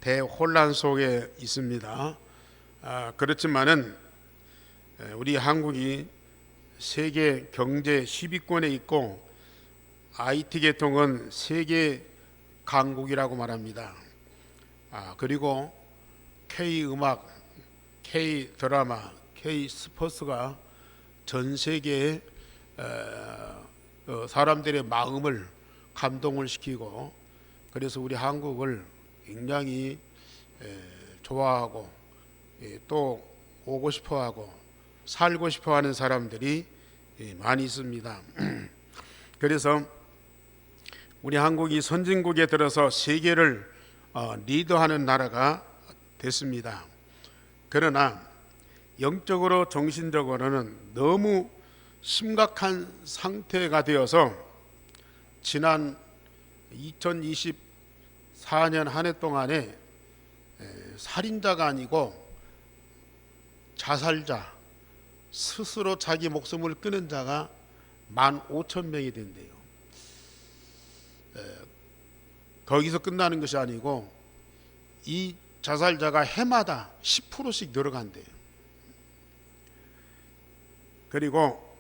대혼란 속에 있습니다. 그렇지만은 우리 한국이 세계 경제 10위권에 있고 IT 계통은 세계 강국이라고 말합니다. 그리고 K 음악, K 드라마, K 스포츠가 전 세계의 사람들의 마음을 감동을 시키고, 그래서 우리 한국을 굉장히 좋아하고 또 오고 싶어하고 살고 싶어하는 사람들이 많이 있습니다. 그래서 우리 한국이 선진국에 들어서 세계를 리드하는 나라가 됐습니다. 그러나 영적으로 정신적으로는 너무 심각한 상태가 되어서 지난 2024년 한 해 동안에 살인자가 아니고 자살자, 스스로 자기 목숨을 끊은 자가 15,000명이 된대요. 거기서 끝나는 것이 아니고 이 자살자가 해마다 10%씩 늘어간대요. 그리고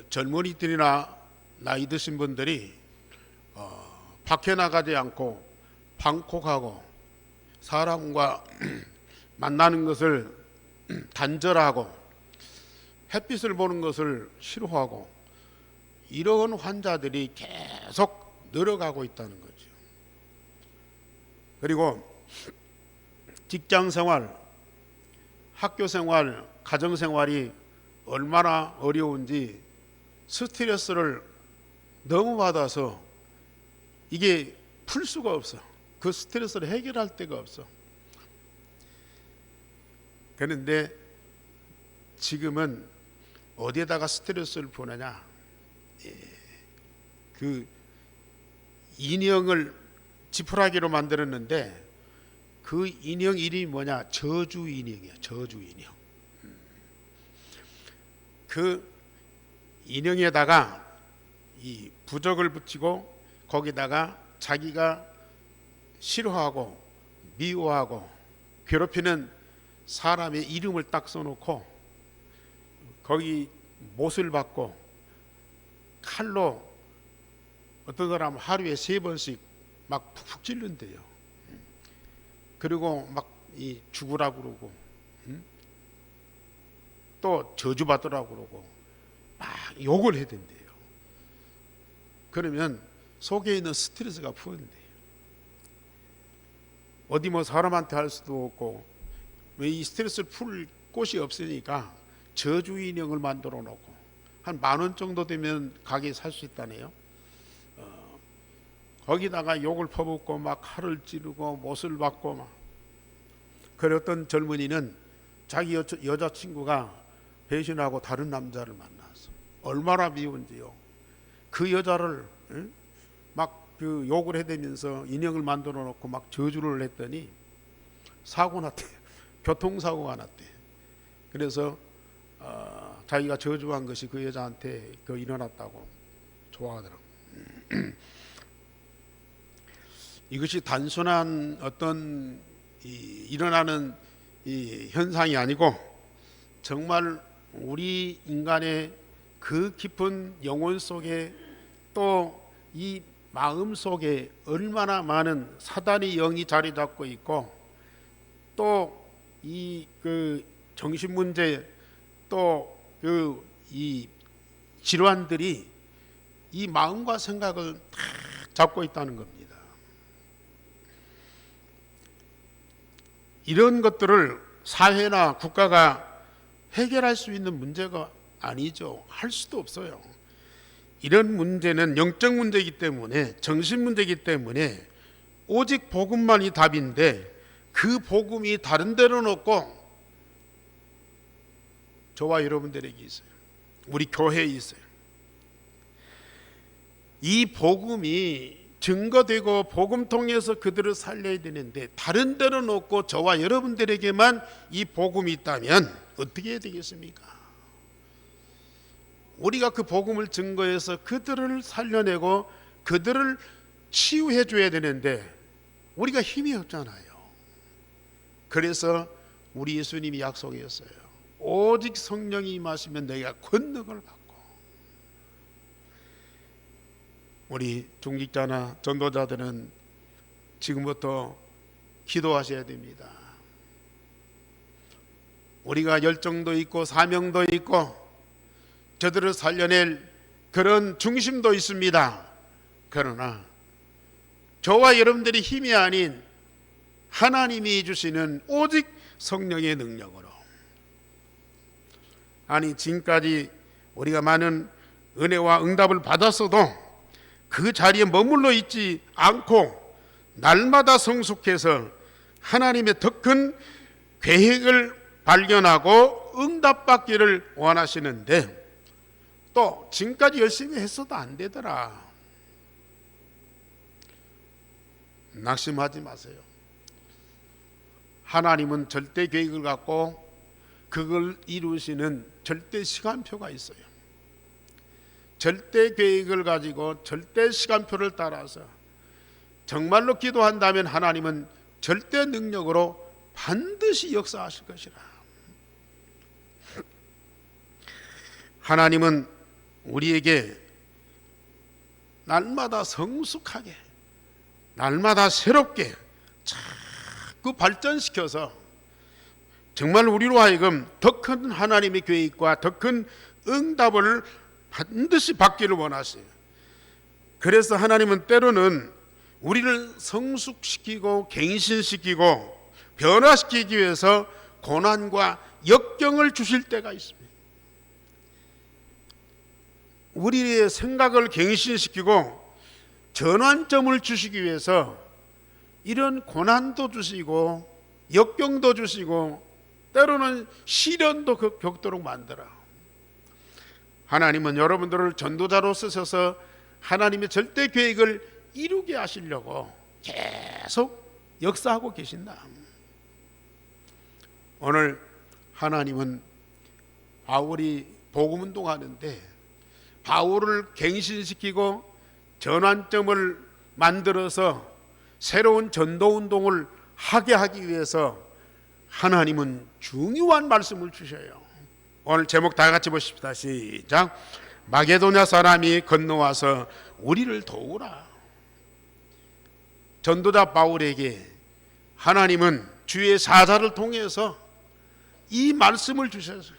젊은이들이나 나이 드신 분들이 밖에 나가지 않고 방콕하고 사람과 만나는 것을 단절하고 햇빛을 보는 것을 싫어하고 이런 환자들이 계속 늘어가고 있다는 거죠. 그리고 직장 생활, 학교 생활, 가정 생활이 얼마나 어려운지 스트레스를 너무 받아서 이게 풀 수가 없어. 그 스트레스를 해결할 데가 없어. 그런데 지금은 어디에다가 스트레스를 보내냐? 그 인형을 지푸라기로 만들었는데 그 인형 이름이 뭐냐? 저주 인형이야. 저주 인형. 그 인형에다가 이 부적을 붙이고 거기다가 자기가 싫어하고 미워하고 괴롭히는 사람의 이름을 딱 써놓고 거기 못을 받고 칼로 어떤 사람 하루에 3번씩 막 푹푹 찔른대요. 그리고 막 죽으라고 그러고 또 저주받으라고 그러고 막 욕을 해댄대요. 그러면 속에 있는 스트레스가 푸는데요. 어디 뭐 사람한테 할 수도 없고 왜 이 스트레스를 풀 곳이 없으니까 저주 인형을 만들어 놓고 한 10,000원 정도 되면 가게에 살 수 있다네요. 거기다가 욕을 퍼붓고 막 칼을 찌르고 못을 받고 막. 그래 어떤 젊은이는 자기 여자친구가 배신하고 다른 남자를 만났어. 얼마나 미운지요. 그 여자를 막 그 욕을 해대면서 인형을 만들어 놓고 막 저주를 했더니 사고 났대. 교통사고가 났대. 그래서 자기가 저주한 것이 그 여자한테 일어났다고 좋아하더라고. 이것이 단순한 어떤 일어나는 현상이 아니고 정말 우리 인간의 그 깊은 영혼 속에 또 이 마음 속에 얼마나 많은 사단의 영이 자리 잡고 있고 또 이 정신 문제 또 이 질환들이 이 마음과 생각을 다 잡고 있다는 겁니다. 이런 것들을 사회나 국가가 해결할 수 있는 문제가 아니죠. 할 수도 없어요. 이런 문제는 영적 문제이기 때문에 정신 문제이기 때문에 오직 복음만이 답인데 그 복음이 다른 데로 놓고 저와 여러분들에게 있어요. 우리 교회에 있어요. 이 복음이 증거되고 복음 통해서 그들을 살려야 되는데 다른 데로 놓고 저와 여러분들에게만 이 복음이 있다면 어떻게 해야 되겠습니까? 우리가 그 복음을 증거해서 그들을 살려내고 그들을 치유해 줘야 되는데 우리가 힘이 없잖아요. 그래서 우리 예수님이 약속했어요. 오직 성령이 임하시면 너희가 권능을 받고. 우리 중직자나 전도자들은 지금부터 기도하셔야 됩니다. 우리가 열정도 있고 사명도 있고 저들을 살려낼 그런 중심도 있습니다. 그러나 저와 여러분들이 힘이 아닌 하나님이 주시는 오직 성령의 능력으로, 아니 지금까지 우리가 많은 은혜와 응답을 받았어도 그 자리에 머물러 있지 않고 날마다 성숙해서 하나님의 더 큰 계획을 발견하고 응답받기를 원하시는데, 또 지금까지 열심히 했어도 안 되더라, 낙심하지 마세요. 하나님은 절대 계획을 갖고 그걸 이루시는 절대 시간표가 있어요. 절대 계획을 가지고 절대 시간표를 따라서 정말로 기도한다면 하나님은 절대 능력으로 반드시 역사하실 것이라. 하나님은 우리에게 날마다 성숙하게, 날마다 새롭게 자꾸 발전시켜서 정말 우리로 하여금 더 큰 하나님의 계획과 더 큰 응답을 반드시 받기를 원하세요. 그래서 하나님은 때로는 우리를 성숙시키고 갱신시키고 변화시키기 위해서 고난과 역경을 주실 때가 있습니다. 우리의 생각을 갱신시키고 전환점을 주시기 위해서 이런 고난도 주시고 역경도 주시고 때로는 시련도 겪도록 만들어. 하나님은 여러분들을 전도자로 쓰셔서 하나님의 절대 계획을 이루게 하시려고 계속 역사하고 계신다. 오늘 하나님은 바울이 복음운동하는데 바울을 갱신시키고 전환점을 만들어서 새로운 전도운동을 하게 하기 위해서 하나님은 중요한 말씀을 주셔요. 오늘 제목 다 같이 보십시다. 시작. 마게도냐 사람이 건너와서 우리를 도우라. 전도자 바울에게 하나님은 주의 사자를 통해서 이 말씀을 주셔서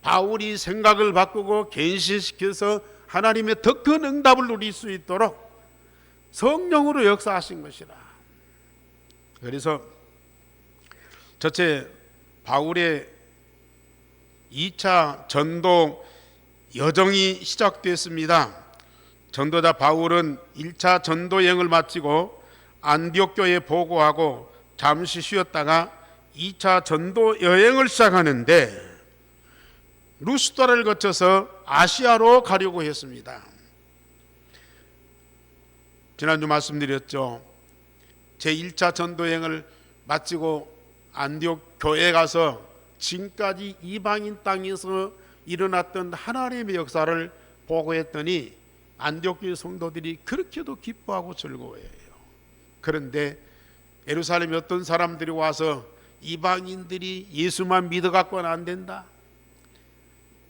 바울이 생각을 바꾸고 갱신시켜서 하나님의 더 큰 응답을 누릴 수 있도록 성령으로 역사하신 것이라. 그래서 첫째, 바울의 2차 전도 여정이 시작됐습니다. 전도자 바울은 1차 전도 여행을 마치고 안디옥 교회에 보고하고 잠시 쉬었다가 2차 전도 여행을 시작하는데 루스드라를 거쳐서 아시아로 가려고 했습니다. 지난주 말씀드렸죠. 제1차 전도 여행을 마치고 안디옥 교회에 가서 지금까지 이방인 땅에서 일어났던 하나님의 역사를 보고했더니 안디옥 교회 성도들이 그렇게도 기뻐하고 즐거워해요. 그런데 예루살렘에 어떤 사람들이 와서 이방인들이 예수만 믿어갖고는 안 된다,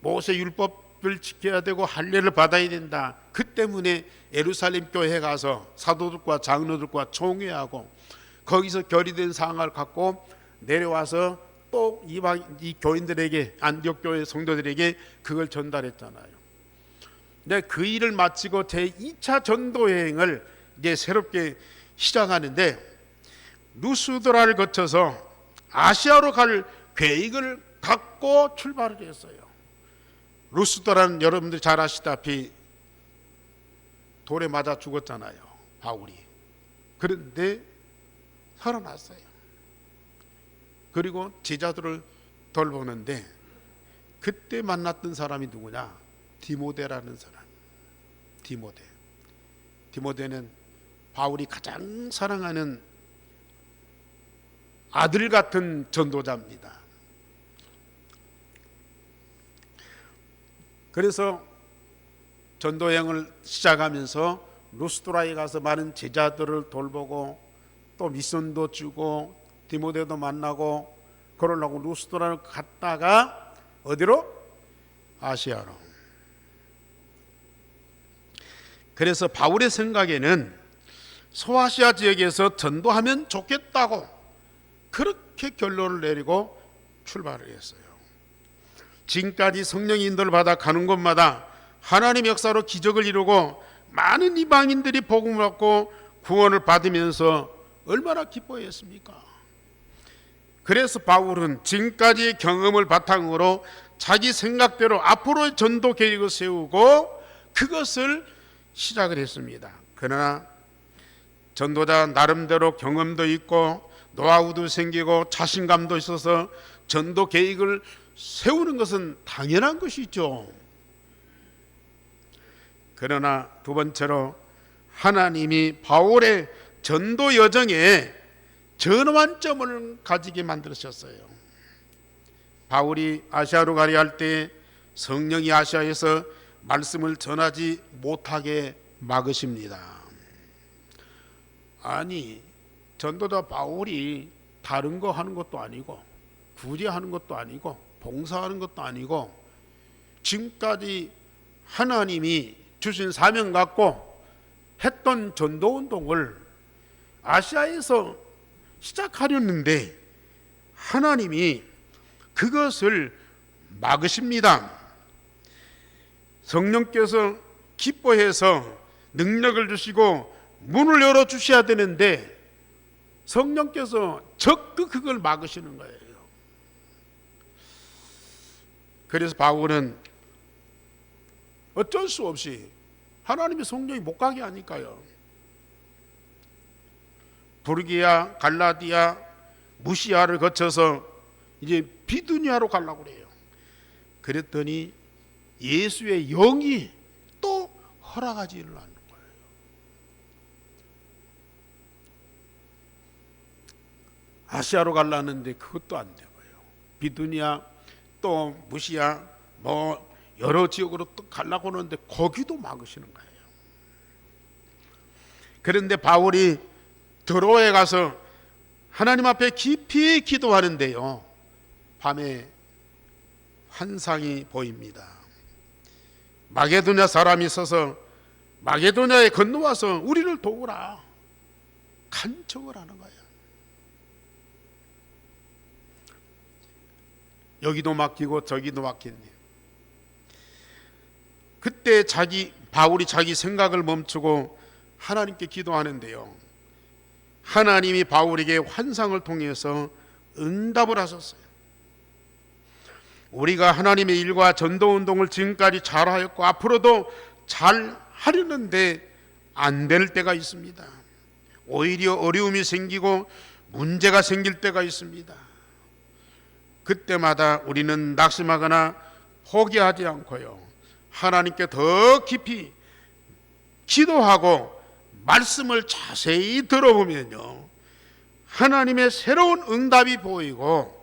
모세 율법을 지켜야 되고 할례를 받아야 된다, 그 때문에 예루살렘 교회에 가서 사도들과 장로들과 총회하고 거기서 결의된 사항을 갖고 내려와서 또 이 교인들에게, 안디옥 교회 성도들에게 그걸 전달했잖아요. 근데 그 일을 마치고 제2차 전도 여행을 이제 새롭게 시작하는데 루스드라를 거쳐서 아시아로 갈 계획을 갖고 출발을 했어요. 루스드라는 여러분들이 잘 아시다시피 돌에 맞아 죽었잖아요, 바울이. 그런데 살아났어요. 그리고 제자들을 돌보는데 그때 만났던 사람이 누구냐? 디모데라는 사람. 디모데는 바울이 가장 사랑하는 아들 같은 전도자입니다. 그래서 전도 여행을 시작하면서 루스드라에 가서 많은 제자들을 돌보고 또 미션도 주고 디모데도 만나고 그러려고 루스드라를 갔다가 어디로? 아시아로. 그래서 바울의 생각에는 소아시아 지역에서 전도하면 좋겠다고 그렇게 결론을 내리고 출발을 했어요. 지금까지 성령의 인도를 받아 가는 곳마다 하나님의 역사로 기적을 이루고 많은 이방인들이 복음을 받고 구원을 받으면서 얼마나 기뻐했습니까? 그래서 바울은 지금까지의 경험을 바탕으로 자기 생각대로 앞으로의 전도 계획을 세우고 그것을 시작을 했습니다. 그러나 전도자 나름대로 경험도 있고 노하우도 생기고 자신감도 있어서 전도 계획을 세우는 것은 당연한 것이죠. 그러나 두 번째로 하나님이 바울의 전도 여정에 전환점을 가지게 만드셨어요. 바울이 아시아로 가려 할 때 성령이 아시아에서 말씀을 전하지 못하게 막으십니다. 아니, 전도자 바울이 다른 거 하는 것도 아니고 구제하는 것도 아니고 봉사하는 것도 아니고 지금까지 하나님이 주신 사명 갖고 했던 전도운동을 아시아에서 시작하려는데 하나님이 그것을 막으십니다. 성령께서 기뻐해서 능력을 주시고 문을 열어주셔야 되는데 성령께서 적극 그걸 막으시는 거예요. 그래서 바울은 어쩔 수 없이 하나님의 성령이 못 가게 하니까요. 부르기아, 갈라디아, 무시아를 거쳐서 이제 비두니아로 가려고 그래요. 그랬더니 예수의 영이 또 허락하지를 않는 거예요. 아시아로 가려는데 그것도 안 되고요. 비두니아 또 무시아 뭐 여러 지역으로 또 가려고 하는데 거기도 막으시는 거예요. 그런데 바울이 드로에 가서 하나님 앞에 깊이 기도하는데요, 밤에 환상이 보입니다. 마게도냐 사람이 있어서 마게도냐에 건너와서 우리를 도우라 간청을 하는 거예요. 여기도 막히고 저기도 막혔네요. 그때 바울이 자기 생각을 멈추고 하나님께 기도하는데요, 하나님이 바울에게 환상을 통해서 응답을 하셨어요. 우리가 하나님의 일과 전도운동을 지금까지 잘하였고 앞으로도 잘 하려는데 안 될 때가 있습니다. 오히려 어려움이 생기고 문제가 생길 때가 있습니다. 그때마다 우리는 낙심하거나 포기하지 않고요, 하나님께 더 깊이 기도하고 말씀을 자세히 들어보면요, 하나님의 새로운 응답이 보이고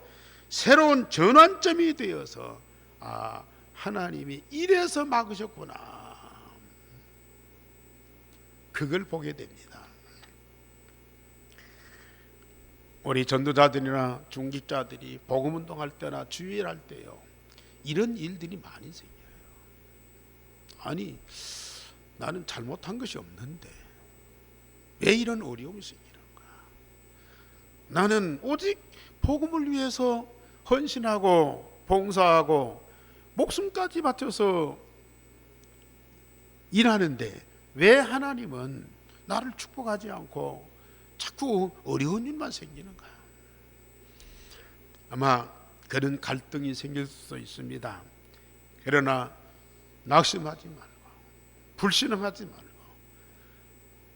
새로운 전환점이 되어서 하나님이 이래서 막으셨구나, 그걸 보게 됩니다. 우리 전도자들이나 중직자들이 복음운동할 때나 주일할 때요, 이런 일들이 많이 생겨요. 아니, 나는 잘못한 것이 없는데 왜 이런 어려움이 생기는가? 나는 오직 복음을 위해서 헌신하고 봉사하고 목숨까지 바쳐서 일하는데 왜 하나님은 나를 축복하지 않고 자꾸 어려운 일만 생기는가? 아마 그런 갈등이 생길 수도 있습니다. 그러나 낙심하지 말고 불신앙하지 말고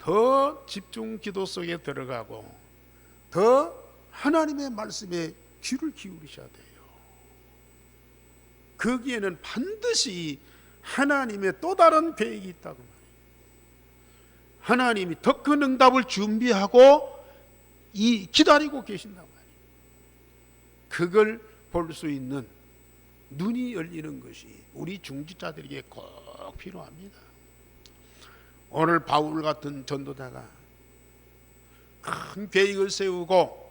더 집중 기도 속에 들어가고 더 하나님의 말씀에 귀를 기울이셔야 돼요. 거기에는 반드시 하나님의 또 다른 계획이 있다고 말이에요. 하나님이 더 큰 응답을 준비하고 기다리고 계신다고 말이에요. 그걸 볼 수 있는 눈이 열리는 것이 우리 중직자들에게 꼭 필요합니다. 오늘 바울 같은 전도자가 큰 계획을 세우고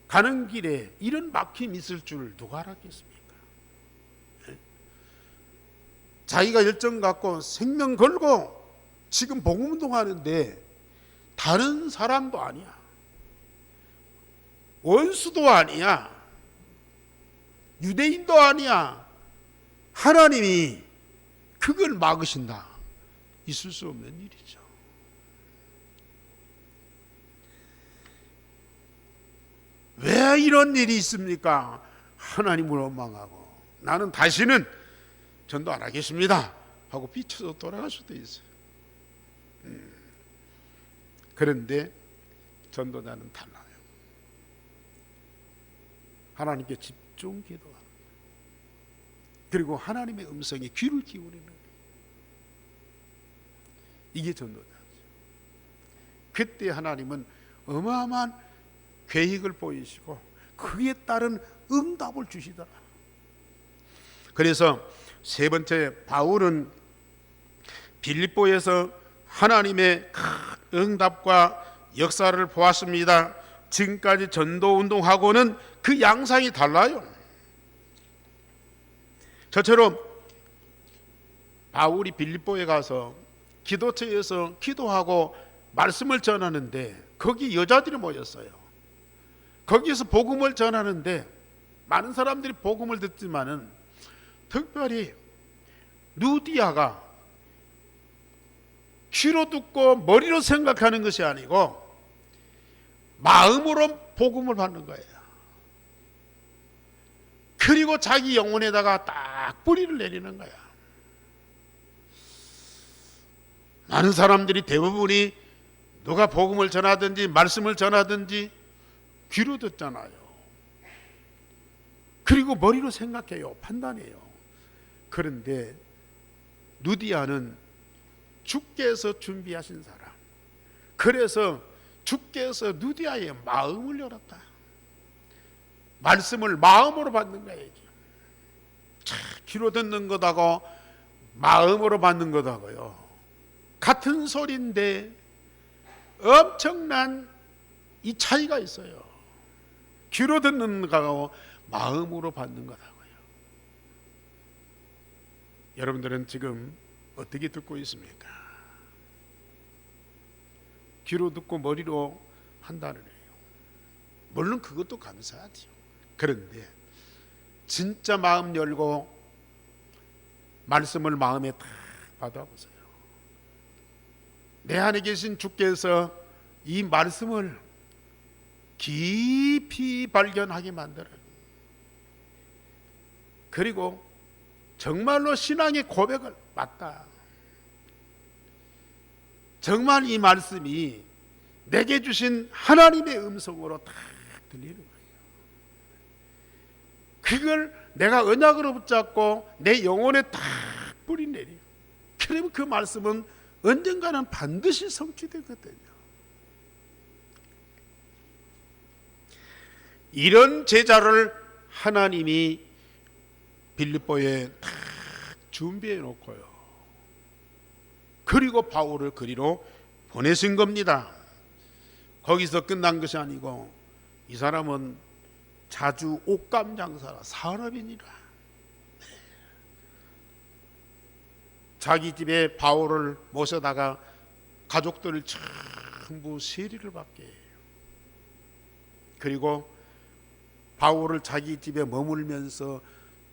가는 길에 이런 막힘이 있을 줄 누가 알았겠습니까? 자기가 열정 갖고 생명 걸고 지금 복음운동하는데 다른 사람도 아니야, 원수도 아니야, 유대인도 아니야. 하나님이 그걸 막으신다. 있을 수 없는 일이죠. 왜 이런 일이 있습니까? 하나님을 원망하고 나는 다시는 전도 안 하겠습니다 하고 삐쳐서 돌아갈 수도 있어요. 그런데 전도자는 달라요. 하나님께 집중 기도하는, 그리고 하나님의 음성에 귀를 기울이는 거예요. 이게 전도자죠. 그때 하나님은 어마어마한 계획을 보이시고 그에 따른 응답을 주시더라. 그래서 세 번째, 바울은 빌립보에서 하나님의 응답과 역사를 보았습니다. 지금까지 전도운동하고는 그 양상이 달라요. 저처럼 바울이 빌립보에 가서 기도처에서 기도하고 말씀을 전하는데 거기 여자들이 모였어요. 거기에서 복음을 전하는데 많은 사람들이 복음을 듣지만은 특별히 누디아가 귀로 듣고 머리로 생각하는 것이 아니고 마음으로 복음을 받는 거예요. 그리고 자기 영혼에다가 딱 뿌리를 내리는 거야. 많은 사람들이 대부분이 누가 복음을 전하든지 말씀을 전하든지 귀로 듣잖아요. 그리고 머리로 생각해요. 판단해요. 그런데 누디아는 주께서 준비하신 사람, 그래서 주께서 누디아의 마음을 열었다. 말씀을 마음으로 받는 거예요. 귀로 듣는 것하고 마음으로 받는 것하고요 같은 소리인데 엄청난 이 차이가 있어요. 귀로 듣는 것하고 마음으로 받는 것하고요. 여러분들은 지금 어떻게 듣고 있습니까? 귀로 듣고 머리로 판단을 해요. 물론 그것도 감사하죠. 그런데 진짜 마음 열고 말씀을 마음에 딱 받아보세요. 내 안에 계신 주께서 이 말씀을 깊이 발견하게 만들어요. 그리고 정말로 신앙의 고백을 맞다, 정말 이 말씀이 내게 주신 하나님의 음성으로 딱 들리는 거예요. 그걸 내가 언약으로 붙잡고 내 영혼에 딱 뿌리 내려요. 그러면 그 말씀은 언젠가는 반드시 성취되거든요. 이런 제자를 하나님이 빌립보에 딱 준비해 놓고요. 그리고 바울을 그리로 보내신 겁니다. 거기서 끝난 것이 아니고 이 사람은 자주 옷감 장사라 산업인이라 자기 집에 바울을 모셔다가 가족들을 전부 세리를 받게 해요. 그리고 바울을 자기 집에 머물면서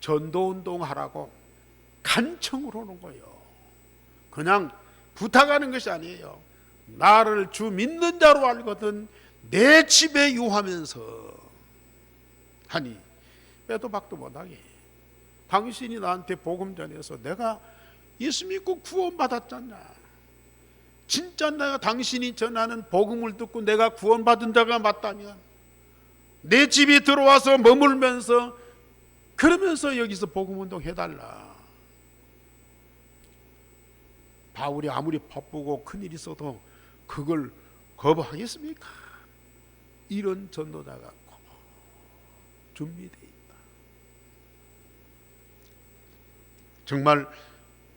전도운동하라고 간청을 하는 거예요. 그냥 부탁하는 것이 아니에요. 나를 주 믿는 자로 알거든 내 집에 유하면서 하니 빼도 박도 못하게 당신이 나한테 복음 전해서 내가 예수 믿고 구원받았잖아. 진짜 내가 당신이 전하는 복음을 듣고 내가 구원받은 자가 맞다면 내 집에 들어와서 머물면서 그러면서 여기서 복음운동 해달라. 바울이 아무리 바쁘고 큰일이 있어도 그걸 거부하겠습니까? 이런 전도자가 준비되어 있다. 정말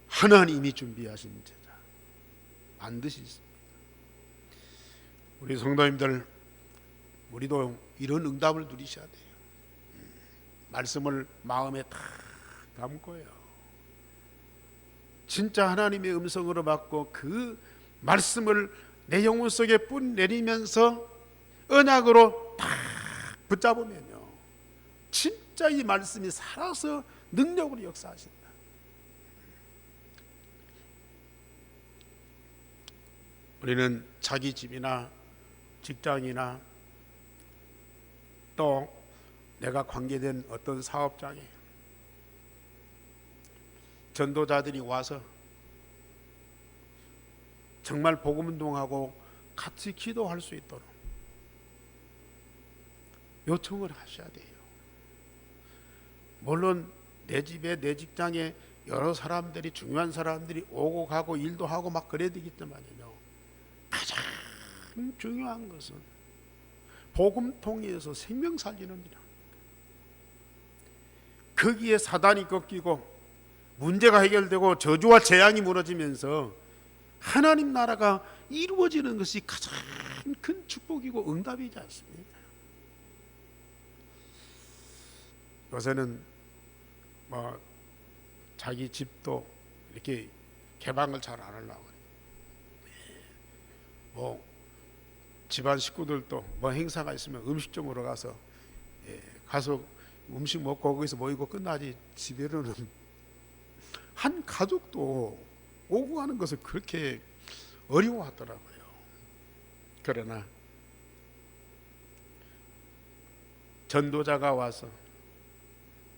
하나님이 준비하신 제자. 반드시 있습니다. 우리 성도님들, 우리도 이런 응답을 누리셔야 돼요. 말씀을 마음에 다 담고요. 진짜 하나님의 음성으로 받고 그 말씀을 내 영혼 속에 뿌리 내리면서 언약으로 딱 붙잡으면요, 진짜 이 말씀이 살아서 능력으로 역사하신다. 우리는 자기 집이나 직장이나 또 내가 관계된 어떤 사업장에 전도자들이 와서 정말 복음운동하고 같이 기도할 수 있도록 요청을 하셔야 돼요. 물론 내 집에 내 직장에 여러 사람들이, 중요한 사람들이 오고 가고 일도 하고 막 그래야 되겠지만요, 가장 중요한 것은 복음 통해서 생명 살리는 일이다. 거기에 사단이 꺾이고 문제가 해결되고 저주와 재앙이 무너지면서 하나님 나라가 이루어지는 것이 가장 큰 축복이고 응답이지 않습니까? 요새는 자기 집도 이렇게 개방을 잘 안 하려고 그래요. 집안 식구들도 행사가 있으면 음식점으로 가서 음식 먹고 거기서 모이고 끝나지, 집에는 한 가족도 오고 가는 것을 그렇게 어려워하더라고요. 그러나 전도자가 와서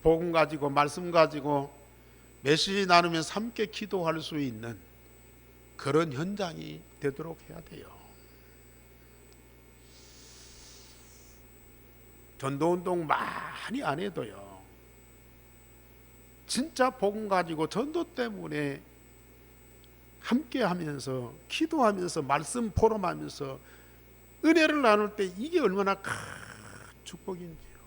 복음 가지고 말씀 가지고 메시지 나누면서 함께 기도할 수 있는 그런 현장이 되도록 해야 돼요. 전도운동 많이 안 해도요, 진짜 복음 가지고 전도 때문에 함께 하면서 기도하면서 말씀 포럼하면서 은혜를 나눌 때 이게 얼마나 큰 축복인지요.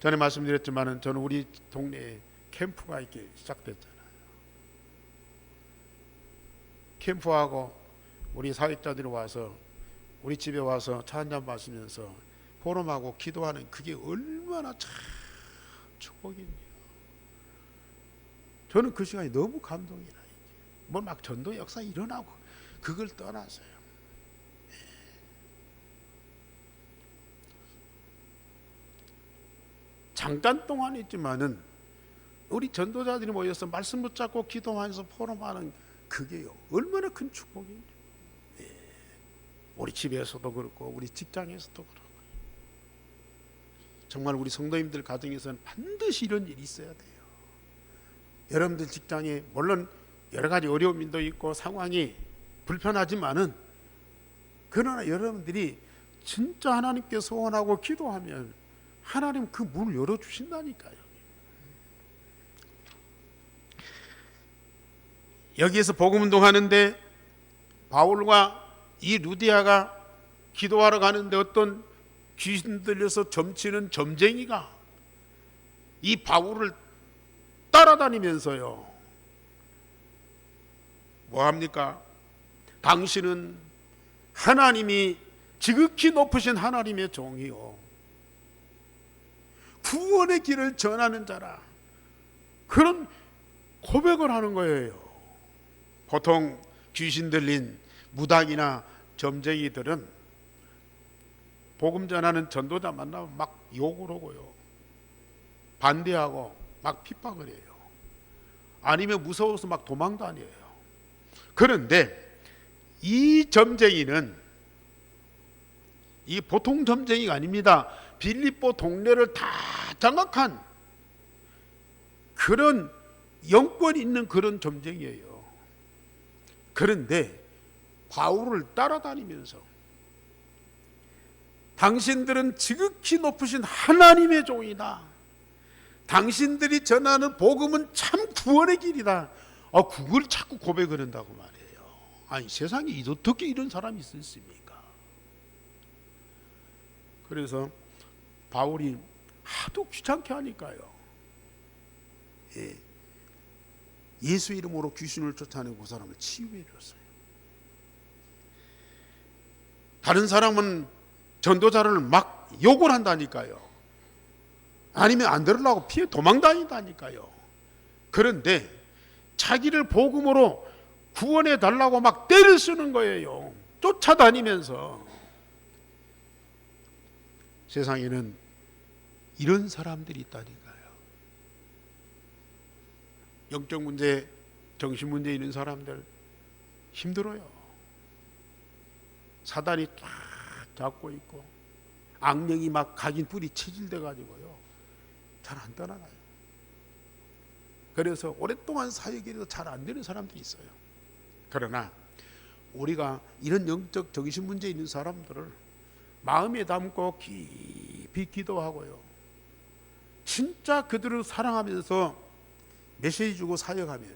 전에 말씀드렸지만 저는 우리 동네에 캠프가 이렇게 시작됐잖아요. 캠프하고 우리 사역자들이 와서 우리 집에 와서 차 한잔 마시면서 포럼하고 기도하는 그게 얼마나 참 축복인지요. 저는 그 시간이 너무 감동이라. 막 전도 역사 일어나고 그걸 떠나서요, 잠깐 동안 있지만은 우리 전도자들이 모여서 말씀 붙잡고 기도하면서 포럼하는 그게요 얼마나 큰 축복인지. 우리 집에서도 그렇고 우리 직장에서도 그렇고 정말 우리 성도님들 가정에서는 반드시 이런 일이 있어야 돼요. 여러분들 직장에 물론 여러 가지 어려움도 있고 상황이 불편하지만은, 그러나 여러분들이 진짜 하나님께 소원하고 기도하면 하나님 그 문을 열어주신다니까요. 여기에서 복음운동 하는데 바울과 이 루디아가 기도하러 가는데 어떤 귀신 들려서 점치는 점쟁이가 이 바울을 따라다니면서요, 뭐합니까? 당신은 하나님이 지극히 높으신 하나님의 종이요 구원의 길을 전하는 자라, 그런 고백을 하는 거예요. 보통 귀신 들린 무당이나 점쟁이들은 복음 전하는 전도자 만나면 막 욕을 하고요, 반대하고 막 핍박을 해요. 아니면 무서워서 막 도망 다녀요. 그런데 이 점쟁이는 이 보통 점쟁이가 아닙니다. 빌립보 동네를 다 장악한 그런 영권 있는 그런 점쟁이에요. 그런데 바울을 따라다니면서 당신들은 지극히 높으신 하나님의 종이다, 당신들이 전하는 복음은 참 구원의 길이다, 그걸 자꾸 고백을 한다고 말해요. 아니, 세상에 어떻게 이런 사람이 있습니까? 그래서 바울이 하도 귀찮게 하니까요, 예수 이름으로 귀신을 쫓아내고 그 사람을 치유해 줬어요. 다른 사람은 전도자를 막 욕을 한다니까요. 아니면 안 들으려고 피해 도망다닌다니까요. 그런데 자기를 복음으로 구원해 달라고 막 떼를 쓰는 거예요. 쫓아다니면서. 세상에는 이런 사람들이 있다니까요. 영적 문제, 정신 문제 있는 사람들 힘들어요. 사단이 쫙 잡고 있고 악령이 막 각인 뿌리 체질돼 가지고요, 잘 안 떠나가요. 그래서 오랫동안 사역이 잘 안 되는 사람들이 있어요. 그러나 우리가 이런 영적 정신 문제 있는 사람들을 마음에 담고 깊이 기도하고요, 진짜 그들을 사랑하면서 메시지 주고 사역하면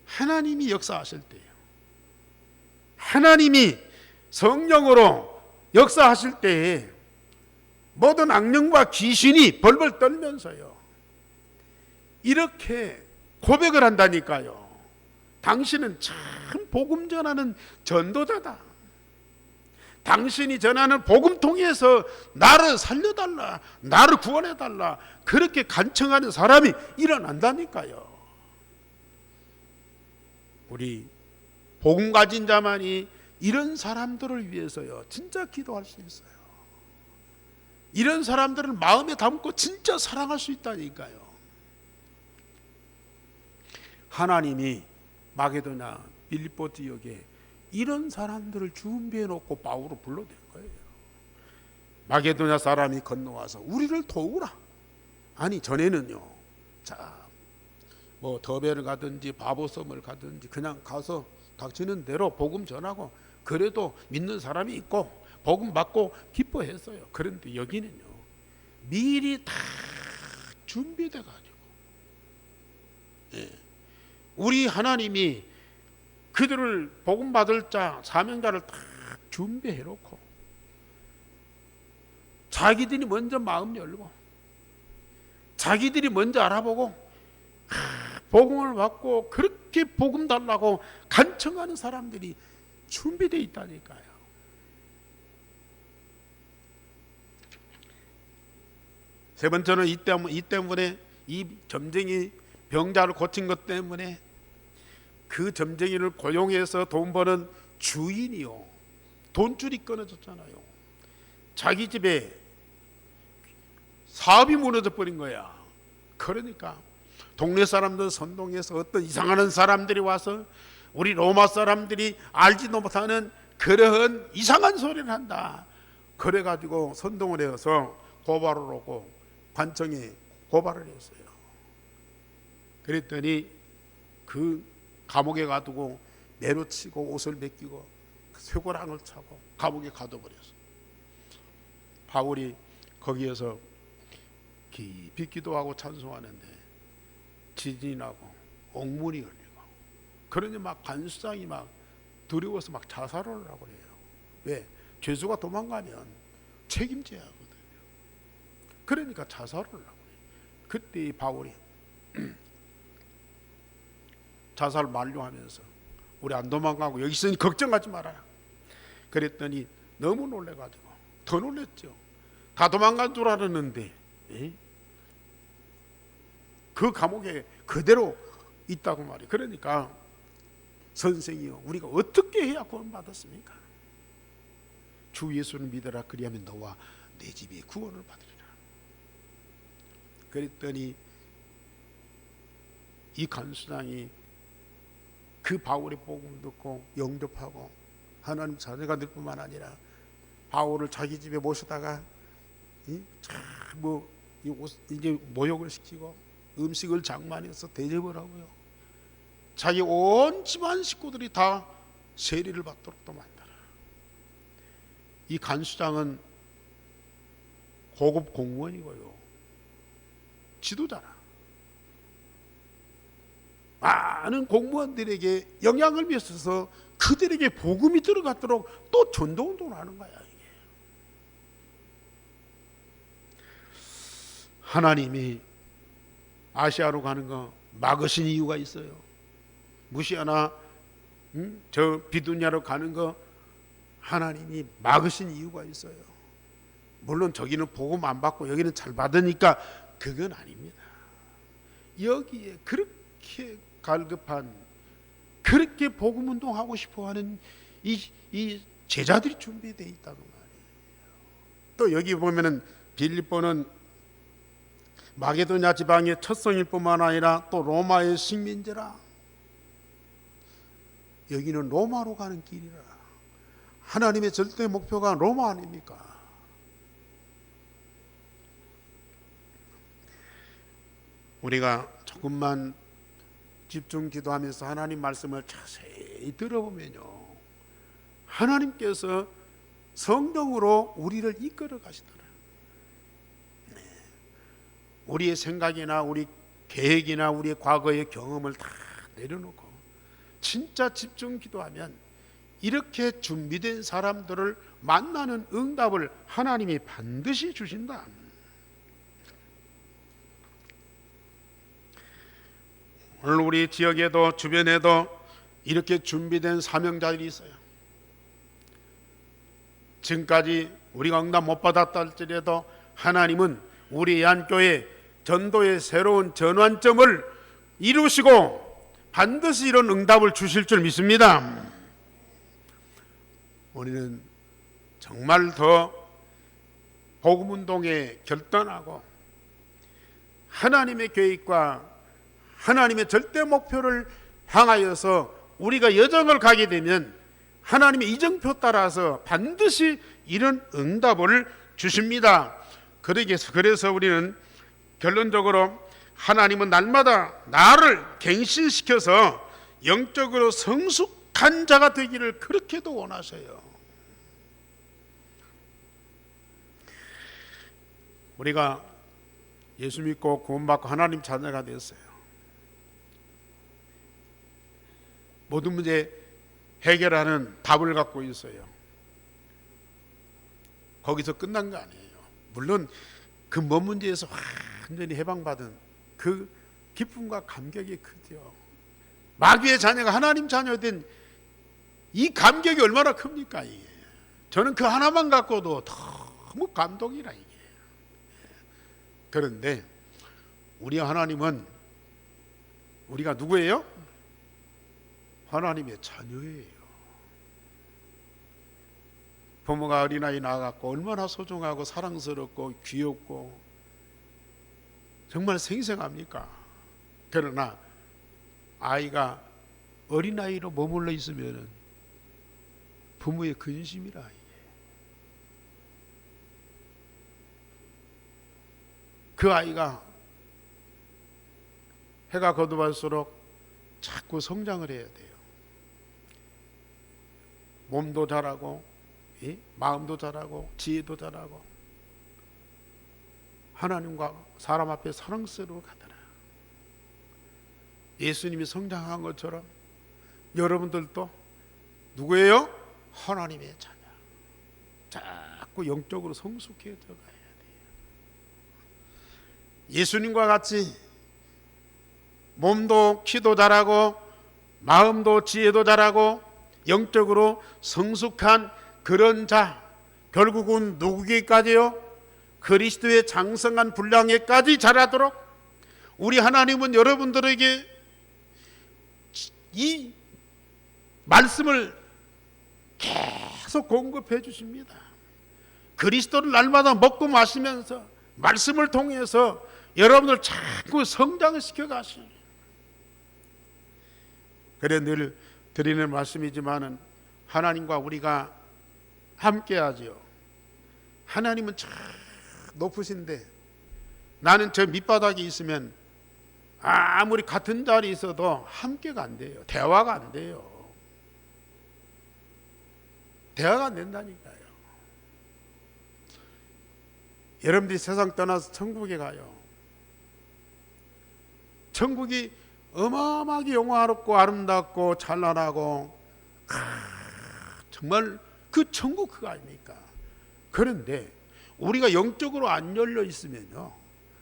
하나님이 역사하실 때예요. 하나님이 성령으로 역사하실 때에 모든 악령과 귀신이 벌벌 떨면서요, 이렇게 고백을 한다니까요. 당신은 참 복음 전하는 전도자다. 당신이 전하는 복음 통해서 나를 살려달라, 나를 구원해달라, 그렇게 간청하는 사람이 일어난다니까요. 우리 복음 가진 자만이 이런 사람들을 위해서요, 진짜 기도할 수 있어요. 이런 사람들을 마음에 담고 진짜 사랑할 수 있다니까요. 하나님이 마게도나 빌립보 지역에 이런 사람들을 준비해 놓고 바울을 불러낸 거예요. 마게도냐 사람이 건너와서 우리를 도우라. 아니, 전에는요, 자, 뭐 더베를 가든지 바보섬을 가든지 그냥 가서 닥치는 대로 복음 전하고, 그래도 믿는 사람이 있고 복음 받고 기뻐했어요. 그런데 여기는요, 미리 다 준비돼 가지고, 예, 우리 하나님이 그들을 복음 받을 자, 사명자를 다 준비해 놓고 자기들이 먼저 마음 열고 자기들이 먼저 알아보고 복음을 받고 그렇게 복음 달라고 간청하는 사람들이 준비되어 있다니까요. 세 번째는 이 때문에 이 점쟁이 병자를 고친 것 때문에 그 점쟁이를 고용해서 돈 버는 주인이요, 돈줄이 끊어졌잖아요. 자기 집에 사업이 무너져 버린 거야. 그러니까 동네 사람들 선동해서 어떤 이상한 사람들이 와서 우리 로마 사람들이 알지도 못하는 그러한 이상한 소리를 한다. 그래가지고 선동을 해서 고발을 하고 관청에 고발을 했어요. 그랬더니 그 감옥에 가두고 내로치고 옷을 벗기고 쇠고랑을 차고 감옥에 가둬버렸어. 바울이 거기에서 깊이 기도하고 찬송하는데 지진이 나고 옥문이 열리고, 그러니 막 간수장이 막 두려워서 막 자살을 하려고 그래요. 왜? 죄수가 도망가면 책임져야 하거든요. 그러니까 자살을 하려고 그래요. 그때 바울이 자살 만료하면서 우리 안 도망가고 여기 있으니 걱정하지 말아라. 그랬더니 너무 놀래가지고 더 놀랬죠. 다 도망간 줄 알았는데 그 감옥에 그대로 있다고 말이에요. 그러니까 선생이요, 우리가 어떻게 해야 구원받았습니까? 주 예수를 믿어라, 그리하면 너와 내 집이 구원을 받으리라. 그랬더니 이 간수장이 그 바울의 복음 듣고 영접하고 하나님 자녀가 될 뿐만 아니라 바울을 자기 집에 모셔다가 이제 모욕을 시키고 음식을 장만해서 대접을 하고요, 자기 온 집안 식구들이 다 세리를 받도록 또 만들어. 이 간수장은 고급 공무원이고요, 지도자라. 많은 공무원들에게 영향을 미쳐서 그들에게 복음이 들어갔도록 또 전도운동을 하는 거야. 이게 하나님이 아시아로 가는 거 막으신 이유가 있어요. 무시하나 저 비두냐로 가는 거 하나님이 막으신 이유가 있어요. 물론 저기는 복음 안 받고 여기는 잘 받으니까 그건 아닙니다. 여기에 그렇게 갈급한, 그렇게 복음 운동하고 싶어하는 이 제자들이 준비되어 있다고 말이에요. 또 여기 보면은 빌립보는 마게도냐 지방의 첫 성일 뿐만 아니라 또 로마의 식민지라. 여기는 로마로 가는 길이라. 하나님의 절대 목표가 로마 아닙니까? 우리가 조금만 집중 기도하면서 하나님 말씀을 자세히 들어보면요, 하나님께서 성령으로 우리를 이끌어 가시더라. 우리의 생각이나 우리 계획이나 우리의 과거의 경험을 다 내려놓고 진짜 집중 기도하면 이렇게 준비된 사람들을 만나는 응답을 하나님이 반드시 주신다. 오늘 우리 지역에도 주변에도 이렇게 준비된 사명자들이 있어요. 지금까지 우리가 응답 못 받았다 할지라도 하나님은 우리 안교회 전도의 새로운 전환점을 이루시고 반드시 이런 응답을 주실 줄 믿습니다. 우리는 정말 더 복음운동에 결단하고 하나님의 계획과 하나님의 절대 목표를 향하여서 우리가 여정을 가게 되면 하나님의 이정표 따라서 반드시 이런 응답을 주십니다. 그래서 우리는 결론적으로 하나님은 날마다 나를 갱신시켜서 영적으로 성숙한 자가 되기를 그렇게도 원하셔요. 우리가 예수 믿고 구원받고 하나님 자녀가 됐어요. 모든 문제 해결하는 답을 갖고 있어요. 거기서 끝난 거 아니에요. 물론 그 먼 문제에서 완전히 해방받은 그 기쁨과 감격이 크죠. 마귀의 자녀가 하나님 자녀된 이 감격이 얼마나 큽니까? 이게 저는 그 하나만 갖고도 너무 감동이라. 이게 그런데 우리 하나님은 우리가 누구예요? 하나님의 자녀예요. 부모가 어린아이 낳아갖고 얼마나 소중하고 사랑스럽고 귀엽고 정말 생생합니까? 그러나 아이가 어린아이로 머물러 있으면 부모의 근심이라. 그 아이가 해가 거듭할수록 자꾸 성장을 해야 돼요. 몸도 자라고 마음도 자라고 지혜도 자라고 하나님과 사람 앞에 사랑스러워 가더라. 예수님이 성장한 것처럼 여러분들도 누구예요? 하나님의 자녀. 자꾸 영적으로 성숙해져 가야 돼요. 예수님과 같이 몸도 키도 자라고 마음도 지혜도 자라고 영적으로 성숙한 그런 자, 결국은 누구에게까지요? 그리스도의 장성한 분량에까지 자라도록 우리 하나님은 여러분들에게 이 말씀을 계속 공급해 주십니다. 그리스도를 날마다 먹고 마시면서 말씀을 통해서 여러분을 자꾸 성장을 시켜 가시는. 그래 늘 드리는 말씀이지만은 하나님과 우리가 함께 하지요. 하나님은 참 높으신데 나는 저 밑바닥에 있으면 아무리 같은 자리에 있어도 함께가 안 돼요. 대화가 안 돼요. 대화가 안 된다니까요. 여러분들이 세상 떠나서 천국에 가요. 천국이 어마어마하게 영화롭고 아름답고 찬란하고 정말 그 천국 그거 아닙니까? 그런데 우리가 영적으로 안 열려 있으면요,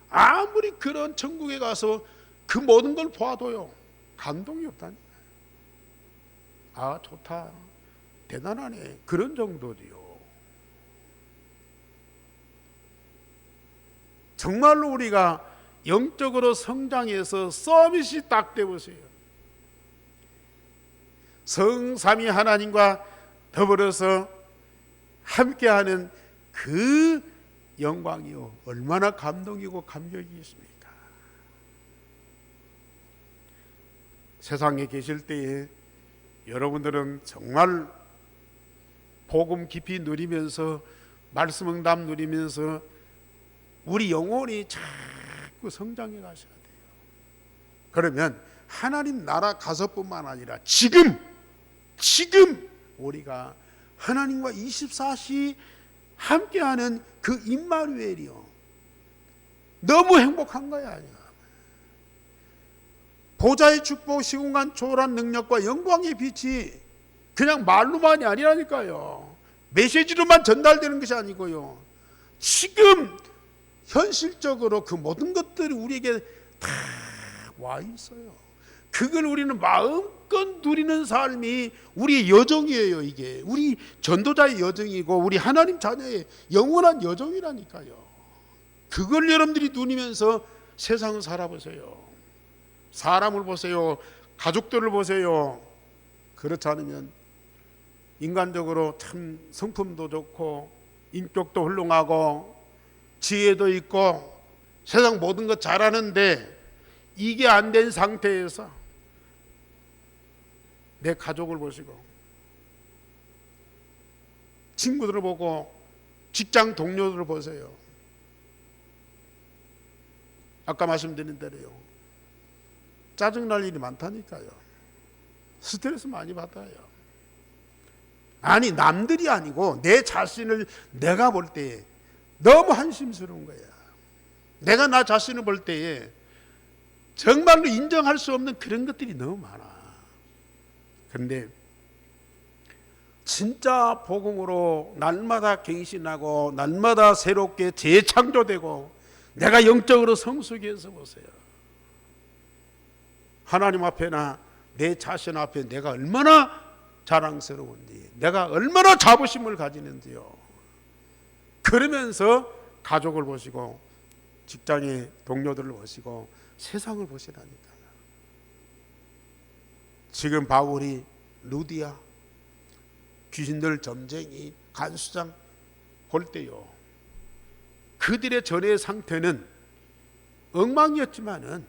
아무리 그런 천국에 가서 그 모든 걸 보아도요 감동이 없다니. 아, 좋다, 대단하네, 그런 정도지요. 정말로 우리가 영적으로 성장해서 서밋이 딱 되보세요. 성삼위 하나님과 더불어서 함께하는 그 영광이요, 얼마나 감동이고 감격이겠습니까? 세상에 계실 때에 여러분들은 정말 복음 깊이 누리면서 말씀 응답 누리면서 우리 영혼이 자꾸 성장해 가셔야 돼요. 그러면 하나님 나라 가서뿐만 아니라 지금 우리가 하나님과 24시 함께하는 그 임마누엘이요, 너무 행복한 거야. 아니야. 보좌의 축복, 시공간 초월한 능력과 영광의 빛이 그냥 말로만이 아니라니까요. 메시지로만 전달되는 것이 아니고요, 지금 현실적으로 그 모든 것들이 우리에게 다 와 있어요. 그걸 우리는 마음껏 누리는 삶이 우리의 여정이에요. 이게 우리 전도자의 여정이고 우리 하나님 자녀의 영원한 여정이라니까요. 그걸 여러분들이 누리면서 세상을 살아보세요. 사람을 보세요. 가족들을 보세요. 그렇지 않으면 인간적으로 참 성품도 좋고 인격도 훌륭하고 지혜도 있고 세상 모든 것 잘하는데 이게 안 된 상태에서 내 가족을 보시고 친구들을 보고 직장 동료들을 보세요. 아까 말씀드린 대로요, 짜증날 일이 많다니까요. 스트레스 많이 받아요. 아니, 남들이 아니고 내 자신을 내가 볼 때에 너무 한심스러운 거야. 내가 나 자신을 볼 때에 정말로 인정할 수 없는 그런 것들이 너무 많아. 그런데 진짜 복음으로 날마다 갱신하고 날마다 새롭게 재창조되고 내가 영적으로 성숙해서 보세요. 하나님 앞에나 내 자신 앞에 내가 얼마나 자랑스러운지, 내가 얼마나 자부심을 가지는지요. 그러면서 가족을 보시고 직장의 동료들을 보시고 세상을 보시라니까요. 지금 바울이 루디아, 귀신들 점쟁이, 간수장 볼 때요, 그들의 전의 상태는 엉망이었지만은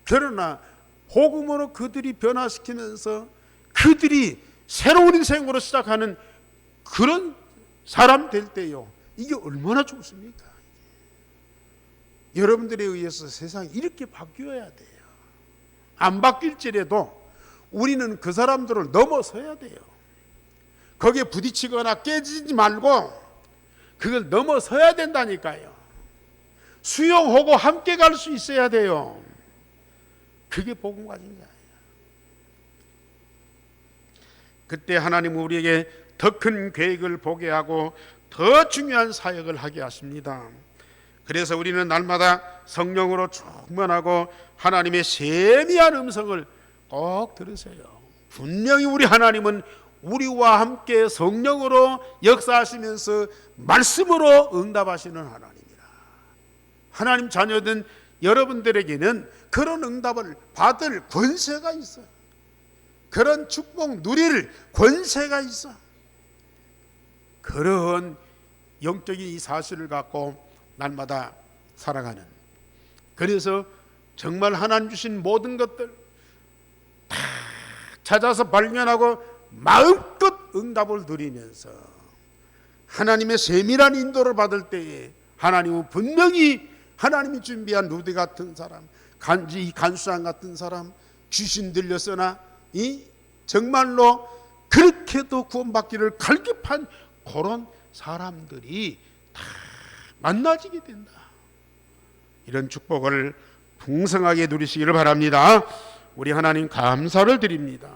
그러나 복음으로 그들이 변화시키면서 그들이 새로운 인생으로 시작하는 그런 사람 될 때요, 이게 얼마나 좋습니까? 여러분들에 의해서 세상이 이렇게 바뀌어야 돼요. 안 바뀔지라도 우리는 그 사람들을 넘어서야 돼요. 거기에 부딪히거나 깨지지 말고 그걸 넘어서야 된다니까요. 수용하고 함께 갈 수 있어야 돼요. 그게 복음 가진 자예요. 그때 하나님은 우리에게 더 큰 계획을 보게 하고 더 중요한 사역을 하게 하십니다. 그래서 우리는 날마다 성령으로 충만하고 하나님의 세미한 음성을 꼭 들으세요. 분명히 우리 하나님은 우리와 함께 성령으로 역사하시면서 말씀으로 응답하시는 하나님이라. 하나님 자녀된 여러분들에게는 그런 응답을 받을 권세가 있어요. 그런 축복 누릴 권세가 있어. 그런 영적인 이 사실을 갖고 날마다 살아가는, 그래서 정말 하나님 주신 모든 것들 다 찾아서 발견하고 마음껏 응답을 누리면서 하나님의 세밀한 인도를 받을 때에 하나님은 분명히 하나님이 준비한 루디 같은 사람, 간수장 같은 사람, 귀신 들렸으나 이 정말로 그렇게도 구원받기를 갈급한 그런 사람들이 다 만나지게 된다. 이런 축복을 풍성하게 누리시기를 바랍니다. 우리 하나님 감사를 드립니다.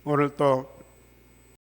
오늘 또